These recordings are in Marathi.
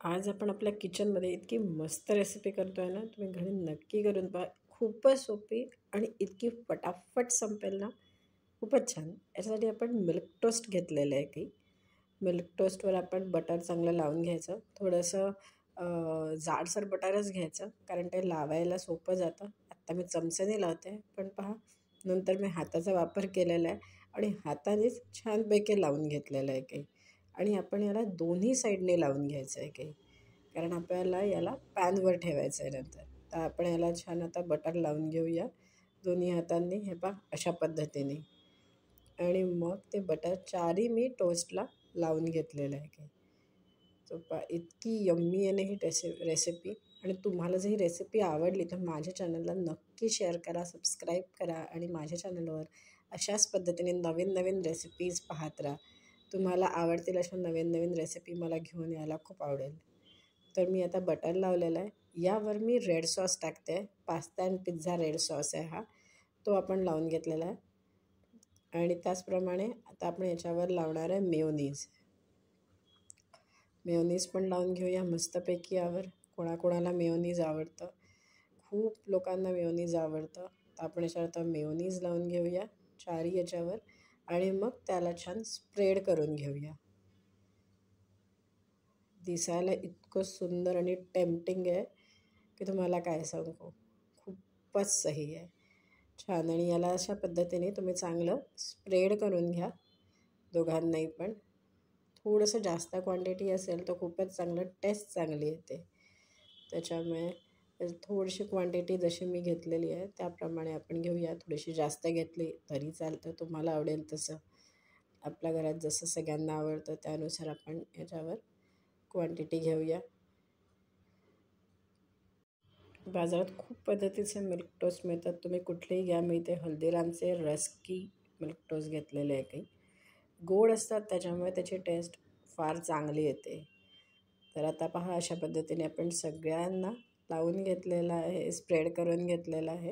आज आपण आपल्या किचनमध्ये इतकी मस्त रेसिपी करतो आहे ना, तुम्ही घरी नक्की करून पहा. खूपच सोपी आणि इतकी फटाफट संपेल ना, खूपच छान. याच्यासाठी आपण मिल्क टोस्ट घेतलेलं आहे की मिल्क टोस्टवर आपण बटर चांगलं लावून घ्यायचं. थोडंसं जाडसर बटरच घ्यायचं, कारण ते लावायला सोपं जातं. आत्ता मी चमच्याने लावते, पण पहा नंतर मी हाताचा वापर केलेला आहे आणि हातानेच छानपैकी लावून घेतलेलं आहे काही. आणि आपण याला दोन्ही साईडने लावून घ्यायचं आहे काही, कारण आपल्याला याला पॅनवर ठेवायचं आहे नंतर. तर आपण याला छान आता बटर लावून घेऊया दोन्ही हातांनी. हे पहा अशा पद्धतीने. आणि मग ते बटर चारही मी टोस्टला लावून घेतलेलं आहे काही. तर पहा इतकी यम्मी आहे ना ही रेसिपी. आणि तुम्हाला जर ही रेसिपी आवडली तर माझ्या चॅनलला नक्की शेअर करा, सबस्क्राईब करा आणि माझ्या चॅनलवर अशाच पद्धतीने नवीन नवीन रेसिपीज पाहत राहा. तुम्हाला आवडतील अशा नवीन नवीन रेसिपी मला घेऊन यायला खूप आवडेल. तर मी आता बटर लावलेला आहे. यावर मी रेड सॉस टाकते. Pasta and pizza red sauce आहे हा. तो आपण लावून घेतलेला आहे. आणि त्याचप्रमाणे आता आपण याच्यावर लावणार आहे मेयोनीज. मेयोनीज पण लावून घेऊया मस्तपैकी यावर. कोणाकोणाला मेयोनीज आवडतं, खूप लोकांना मेयोनीज आवडतं. तर आपण याच्यावर आता मेयोनीज लावून घेऊया चारही याच्यावर. आणि मग त्याला छान स्प्रेड करून घेऊया. दिसायला इतकं सुंदर आणि टेम्पटिंग आहे की तुम्हाला काय सांगू. खूपच सही आहे, छान. आणि याला अशा पद्धतीने तुम्ही चांगलं स्प्रेड करून घ्या दोघांनाही पण. थोडंसं जास्त क्वांटिटी असेल तर खूपच चांगलं, टेस्ट चांगली येते. त्याच्यामुळे थोडीशी क्वांटिटी जशी मी घेतलेली आहे त्याप्रमाणे आपण घेऊया. थोडीशी जास्त घेतली तरी चालतं, तुम्हाला आवडेल तसं. आपल्या घरात जसं सगळ्यांना आवडतं त्यानुसार आपण याच्यावर क्वांटिटी घेऊया. बाजारात खूप पद्धतीचे मिल्क टोस्ट मिळतात, तुम्ही कुठलेही घ्या. मी इथे हल्दीरामचे रस्की मिल्क टोस्ट घेतलेले आहे काही. गोड असतात त्याच्यामुळे त्याची टेस्ट फार चांगली येते. तर आता पहा अशा पद्धतीने आपण सगळ्यांना लावून घेतलेलं आहे, स्प्रेड करून घेतलेलं आहे.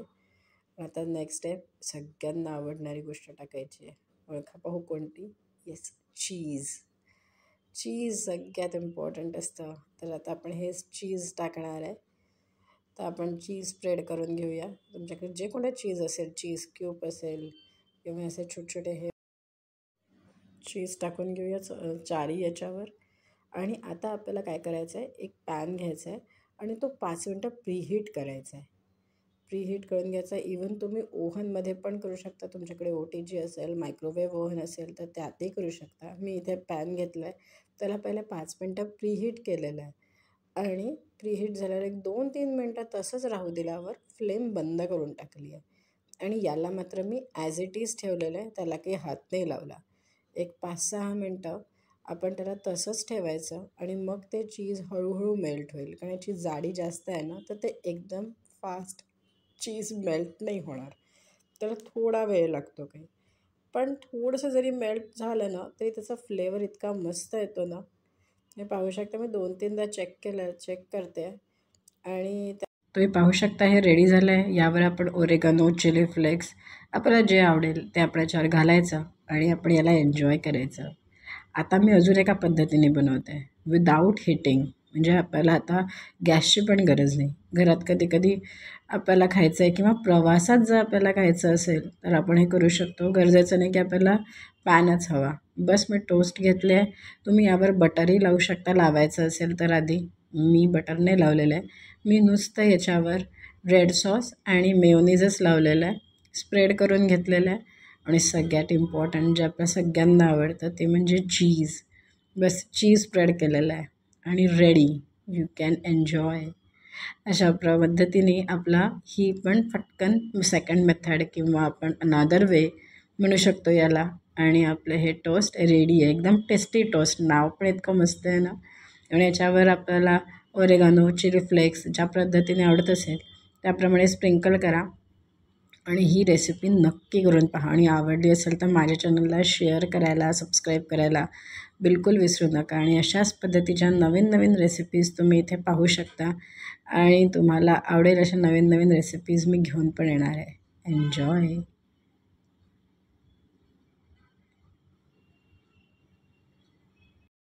आता नेक्स्ट स्टेप, सगळ्यांना आवडणारी गोष्ट टाकायची आहे. ओळखा पाहू कोणती? येस, चीज. चीज सगळ्यात इम्पॉर्टंट असतं. तर आता आपण हे चीज टाकणार आहे. तर आपण चीज स्प्रेड करून घेऊया. तुमच्याकडे जे कोणतं चीज असेल, चीज क्यूब असेल किंवा असे छोटे छोटे हे चीज टाकून घेऊया चारही याच्यावर. आणि आता आपल्याला काय करायचं आहे, एक पॅन घ्यायचा आहे आणि तो 5 मिनटं प्रीहीट करायचा आहे. प्रीहीट करून घ्यायचा आहे. इव्हन तुम्ही ओव्हनमध्ये पण करू शकता. तुमच्याकडे OTG असेल, मायक्रोवेव्ह ओव्हन असेल तर त्यातही करू शकता. मी इथे पॅन घेतला आहे, त्याला पहिले 5 मिनटं प्रीहीट केलेलं आहे. आणि प्रीहीट झाल्यावर एक 2-3 मिनटं तसंच राहू दिल्यावर फ्लेम बंद करून टाकली आहे. आणि याला मात्र मी ॲज इट इज ठेवलेलं आहे, त्याला काही हात नाही लावला. एक 5-6 मिनटं आपण त्याला तसंच ठेवायचं आणि मग ते चीज हळूहळू मेल्ट होईल. कारण याची जाडी जास्त आहे ना, तर ते एकदम फास्ट चीज मेल्ट नाही होणार. त्याला थोडा वेळ लागतो काही. पण थोडंसं जरी मेल्ट झालं ना तरी त्याचा फ्लेवर इतका मस्त येतो ना. हे पाहू शकता, मी 2-3दा चेक करते. आणि तुम्ही पाहू शकता हे रेडी झालं आहे. यावर आपण ओरेगानो, चिली फ्लेक्स, आपल्याला जे आवडेल ते आपण याच्यावर घालायचं आणि आपण याला एन्जॉय करायचं. आता मी अजून एका पद्धतीने बनवते, विदाऊट हिटिंग. म्हणजे आपल्याला आता गॅसची पण गरज नाही. घरात कधी कधी आपल्याला खायचं आहे किंवा प्रवासात जर आपल्याला खायचं असेल तर आपण हे करू शकतो. गरजेचं नाही की आपल्याला पॅनच हवा. बस मी टोस्ट घेतले आहे. तुम्ही यावर बटरही लावू शकता, लावायचं असेल तर. आधी मी बटर नाही लावलेलं आहे, मी नुसतं याच्यावर रेड सॉस आणि मेयोनीजच लावलेलं आहे, स्प्रेड करून घेतलेलं आहे. आणि सगळ्यात इम्पॉर्टंट जे आपल्या सगळ्यांना आवडतं ते म्हणजे चीज. बस चीज स्प्रेड केलेलं आहे आणि रेडी, यू कॅन एन्जॉय. अशा पद्धतीने आपला ही पण पटकन सेकंड मेथड किंवा आपण अनादर वे म्हणू शकतो याला. आणि आपलं हे टोस्ट रेडी आहे, एकदम टेस्टी टोस्ट. नाव पण इतकं मस्त आहे ना. आणि याच्यावर आपल्याला ओरेगानो, चिली फ्लेक्स ज्या पद्धतीने आवडत असेल त्याप्रमाणे स्प्रिंकल करा. आणि ही रेसिपी नक्की करून पहा. आणि आवडली असेल तर माझ्या चॅनलला शेअर करायला, सबस्क्राईब करायला बिलकुल विसरू नका. आणि अशाच पद्धतीच्या नवीन नवीन रेसिपीज तुम्ही इथे पाहू शकता. आणि तुम्हाला आवडेल अशा नवीन नवीन रेसिपीज मी घेऊन पण येणार आहे. एन्जॉय.